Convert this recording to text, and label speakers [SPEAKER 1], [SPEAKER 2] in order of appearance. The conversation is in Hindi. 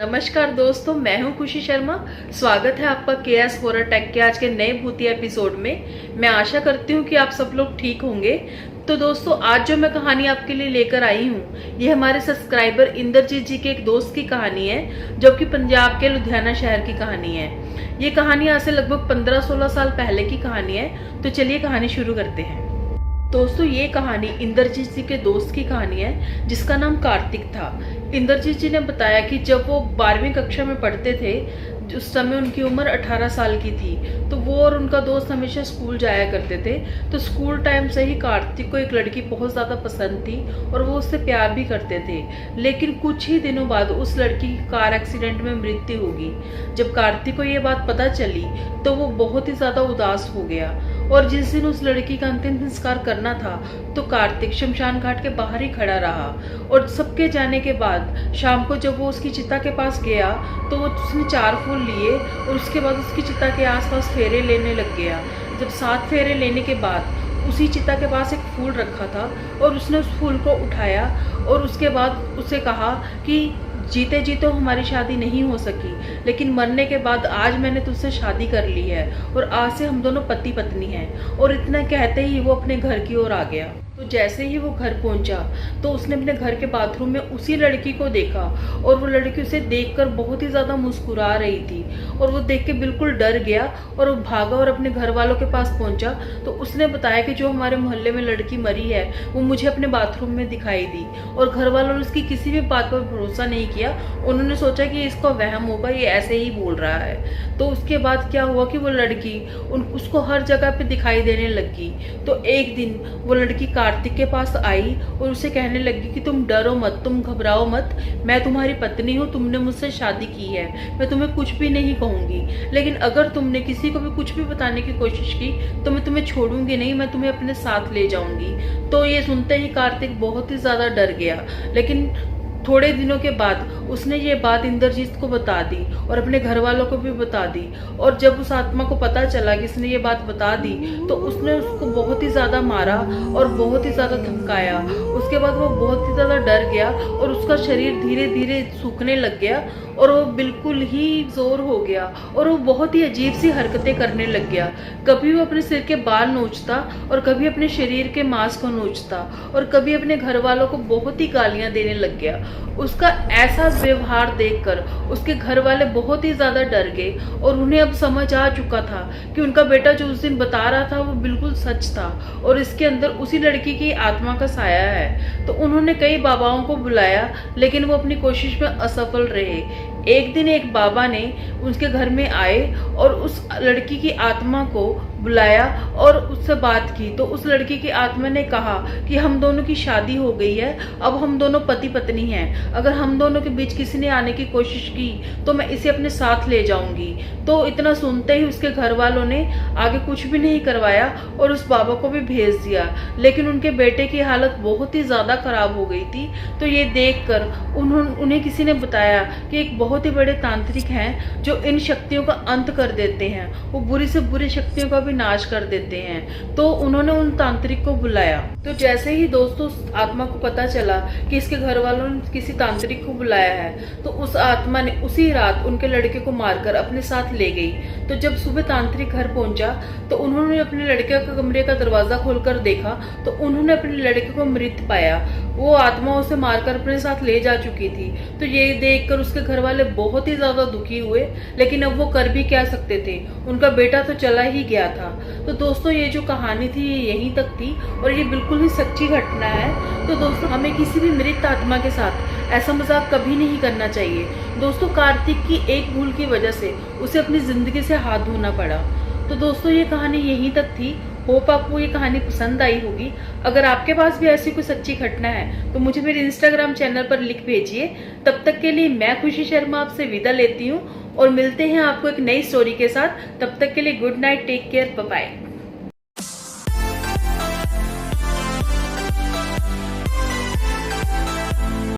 [SPEAKER 1] नमस्कार दोस्तों, मैं हूं खुशी शर्मा। स्वागत है आपका केएस हॉरर टेक के आज के नए भूतिया एपिसोड में। मैं आशा करती हूं कि आप सब लोग ठीक होंगे। तो दोस्तों, आज जो मैं कहानी आपके लिए लेकर आई हूं, ये हमारे सब्सक्राइबर इंद्रजीत जी के एक दोस्त की कहानी है, जो कि पंजाब के लुधियाना शहर की कहानी है। ये कहानी आज से लगभग 15-16 साल पहले की कहानी है। तो चलिए कहानी शुरू करते हैं। दोस्तों, ये कहानी इंद्रजीत जी के दोस्त की कहानी है, जिसका नाम कार्तिक था। इंद्रजीत जी ने बताया कि जब वो 12वीं कक्षा में पढ़ते थे, उस समय उनकी उम्र 18 साल की थी। तो वो और उनका दोस्त हमेशा स्कूल जाया करते थे। तो स्कूल टाइम से ही कार्तिक को एक लड़की बहुत ज़्यादा पसंद थी और वो उससे प्यार भी करते थे। लेकिन कुछ ही दिनों बाद उस लड़की की कार एक्सीडेंट में मृत्यु होगी। जब कार्तिक को ये बात पता चली तो वो बहुत ही ज़्यादा उदास हो गया। और जिस दिन उस लड़की का अंतिम संस्कार करना था, तो कार्तिक शमशान घाट के बाहर ही खड़ा रहा। और सबके जाने के बाद शाम को जब वो उसकी चिता के पास गया, तो वो उसने 4 फूल लिए और उसके बाद उसकी चिता के आसपास फेरे लेने लग गया। जब 7 फेरे लेने के बाद उसी चिता के पास एक फूल रखा था और उसने उस फूल को उठाया और उसके बाद उसे कहा कि जीते जी तो हमारी शादी नहीं हो सकी, लेकिन मरने के बाद आज मैंने तुझसे शादी कर ली है और आज से हम दोनों पति पत्नी हैं। और इतना कहते ही वो अपने घर की ओर आ गया। तो जैसे ही वो घर पहुंचा तो उसने अपने घर के बाथरूम में उसी लड़की को देखा और वो लड़की उसे देखकर बहुत ही ज़्यादा मुस्कुरा रही थी। और वो देख के बिल्कुल डर गया और वो भागा और अपने घर वालों के पास पहुंचा। तो उसने बताया कि जो हमारे मोहल्ले में लड़की मरी है वो मुझे अपने बाथरूम में दिखाई दी। और घर वालों ने उसकी किसी भी बात पर भरोसा नहीं किया। उन्होंने सोचा कि इसका वहम होगा, ये ऐसे ही बोल रहा है। तो उसके बाद क्या हुआ कि वो लड़की उसको हर जगह पे दिखाई देने लगी। तो एक दिन वो लड़की कार्तिक के पास आई और उसे कहने लगी कि तुम डरो मत, तुम घबराओ मत, मैं तुम्हारी पत्नी हूँ, तुमने मुझसे शादी की है, मैं तुम्हें कुछ भी नहीं कहूंगी। लेकिन अगर तुमने किसी को भी कुछ भी बताने की कोशिश की तो मैं तुम्हें छोड़ूंगी नहीं, मैं तुम्हें अपने साथ ले जाऊंगी। तो ये सुनते ही कार्तिक बहुत ही ज्यादा डर गया। लेकिन थोड़े दिनों के बाद उसने ये बात इंद्रजीत को बता दी और अपने घर वालों को भी बता दी। और जब उस आत्मा को पता चला कि इसने ये बात बता दी, तो उसने उसको बहुत ही ज़्यादा मारा और बहुत ही ज़्यादा धमकाया। उसके बाद वो बहुत ही ज़्यादा डर गया और उसका शरीर धीरे धीरे सूखने लग गया और वो बिल्कुल ही जोर हो गया और वो बहुत ही अजीब सी हरकतें करने लग गया। कभी वो अपने सिर के बाल नोचता और कभी अपने शरीर के मांस को नोचता और कभी अपने घर वालों को बहुत ही गालियां देने लग गया। उसका ऐसा व्यवहार देखकर उसके घर वाले बहुत ही ज्यादा डर गए और उन्हें अब समझ आ चुका था कि उनका बेटा जो उस दिन बता रहा था वो बिल्कुल सच था और इसके अंदर उसी लड़की की आत्मा का साया है। तो उन्होंने कई बाबाओं को बुलाया, लेकिन वो अपनी कोशिश में असफल रहे। एक दिन एक बाबा ने उसके घर में आए और उस लड़की की आत्मा को बुलाया और उससे बात की। तो उस लड़की की आत्मा ने कहा कि हम दोनों की शादी हो गई है, अब हम दोनों पति पत्नी हैं। अगर हम दोनों के बीच किसी ने आने की कोशिश की तो मैं इसे अपने साथ ले जाऊंगी। तो इतना सुनते ही उसके घर वालों ने आगे कुछ भी नहीं करवाया और उस बाबा को भी भेज दिया। लेकिन उनके बेटे की हालत बहुत ही ज्यादा खराब हो गई थी। तो ये देखकर उन्हें किसी ने बताया कि एक बहुत ही बड़े तांत्रिक हैं जो इन शक्तियों का अंत कर देते हैं, वो बुरी से बुरी शक्तियों का भी नाश कर देते हैं। तो उन्होंने उन तांत्रिक को बुलाया। तो जैसे ही दोस्तों आत्मा को पता चला कि इसके घर वालों ने किसी तांत्रिक को बुलाया है, तो उस आत्मा ने उसी रात उनके लड़के को मारकर अपने साथ ले गई। तो जब सुबह तांत्रिक घर पहुंचा तो उन्होंने अपने लड़के का कमरे का दरवाजा खोलकर देखा तो उन्होंने अपने लड़के को मृत पाया। वो आत्मा उसे मारकर अपने साथ ले जा चुकी थी। तो ये देखकर उसके घर वाले बहुत ही ज्यादा दुखी हुए, लेकिन अब वो कर भी क्या सकते थे, उनका बेटा तो चला ही गया था। तो दोस्तों, ये जो कहानी थी ये यहीं तक थी और ये बिल्कुल ही सच्ची घटना है। तो दोस्तों, हमें किसी भी मृत आत्मा के साथ ऐसा मजाक कभी नहीं करना चाहिए। दोस्तों, कार्तिक की एक भूल की वजह से उसे अपनी जिंदगी से हाथ धोना पड़ा। तो दोस्तों, ये कहानी यहीं तक थी। होप आपको ये कहानी पसंद आई होगी। अगर आपके पास भी ऐसी कोई सच्ची घटना है तो मुझे मेरे इंस्टाग्राम चैनल पर लिख भेजिए। तब तक के लिए मैं खुशी शर्मा आपसे विदा लेती हूँ और मिलते हैं आपको एक नई स्टोरी के साथ। तब तक के लिए good night, take care, bye bye.